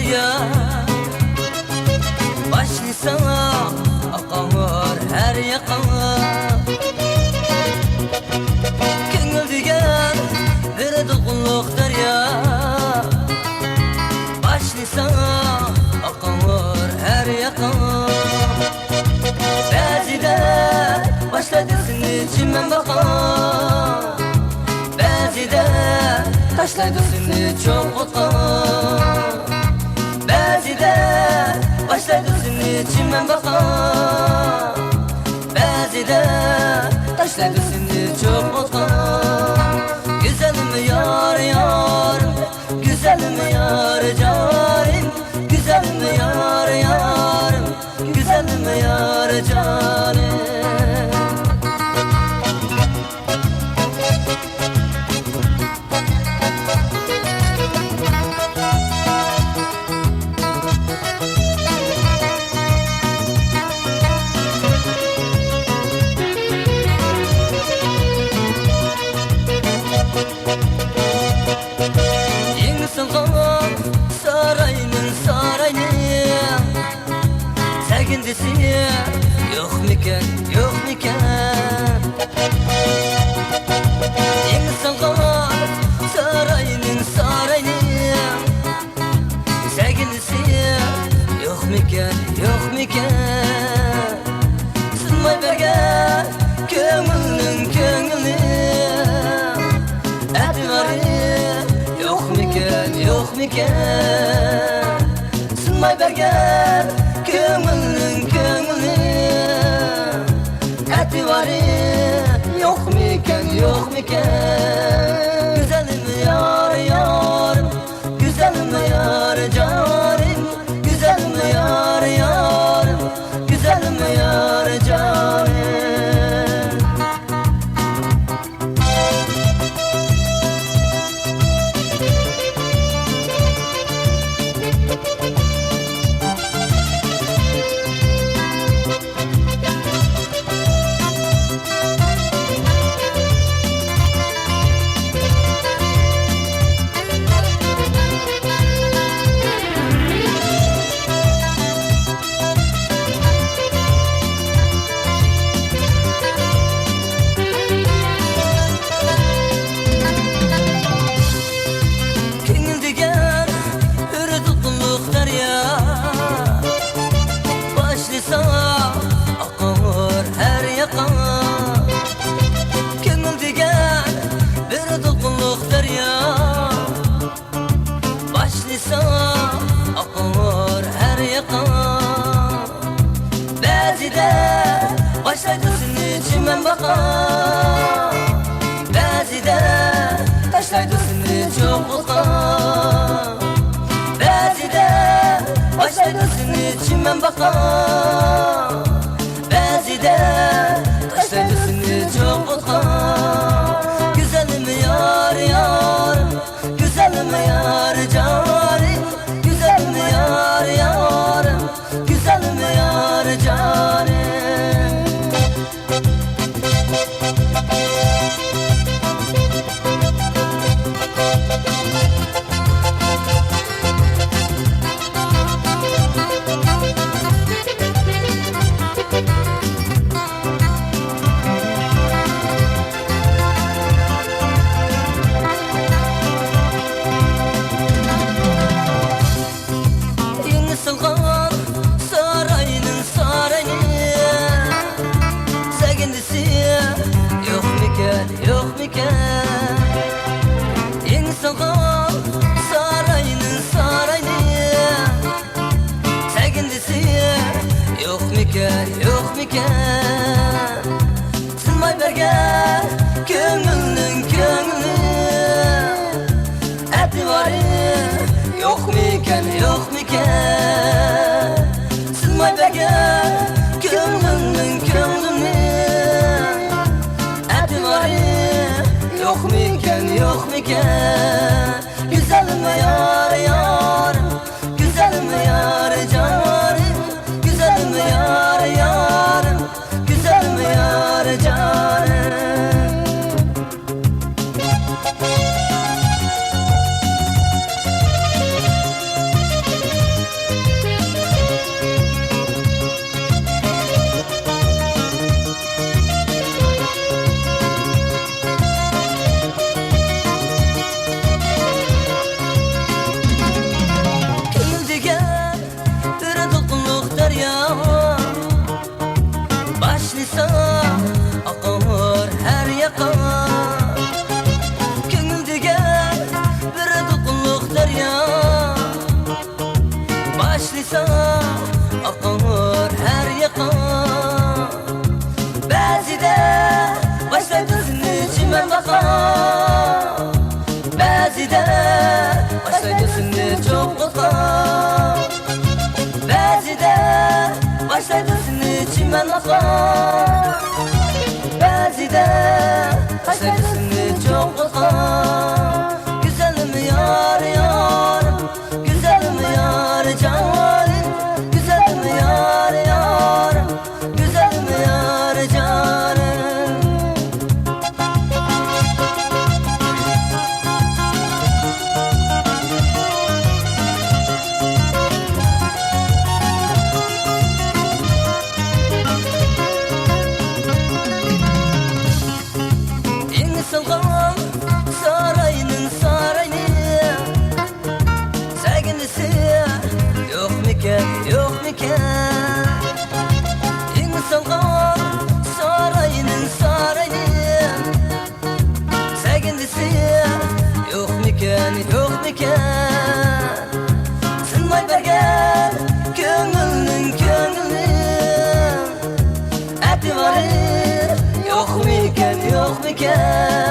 derya başlasa aqar her yaqa Köngül degan bir dolqunluq derya başlasa aqar her yaqa Ba'zida başladı seni çimen baqa Ba'zida taşlaydı seni çok otqa Ba'zida başlaydı seni çimen baqa Ba'zida taşlaydı seni çok otqa Güzelim yar yarım, güzelim yar carim Güzelim yar yarım, güzelim yar carim Sevgindisi yok miken, yok miken İnsanlar sarayının sarayının Sevgindisi yok miken, yok miken Sınmay bergen köngülün köngülü Etivarı yok miken, yok miken Sınmay bergen köngülün köngülü Etivarı yok miken, yok miken Güzelim yar yarım, güzelim yar carim Güzelim yar yarım, güzelim yar carim Aqar her yaqa Köngül degan bir dolqunluq derya Başlasa aqar her yaqa Ba'zida başlaydı seni çimen baqa Ba'zida taşlaydı seni çok otqa Ba'zida başlaydı seni çimen baqa Ba'zida taşlaydı seni çok otqa Güzelim yar yarım, güzelim yar carim Güzelim yar yarım, güzelim yar carim sarayının sarayının Sevgindisi yok miken, yok miken İnsanlar sarayının sarayının Sevgindisi yok miken, yok miken Sınmay bergen köngülün köngülü Etivarı yok miken, yok miken Sınmay bergen köngülün köngülü Etivarı yok miken, yok miken Güzelim yar yarım, güzelim yar carim Güzelim yar yarım, güzelim yar carim ben vefo Bazide Başlarsın çok korkan Güzelim yar yar Güzelim yar canim Güzelim yar yar Güzelim yar canim Sılgam sarayının sarayını Sevgilisi yok miken yok miken Sılgam sarayının sarayını Sevgilisi yok miken yok miken Sınmay bergen gönlünün gönlünün Eti varır yok miken yok miken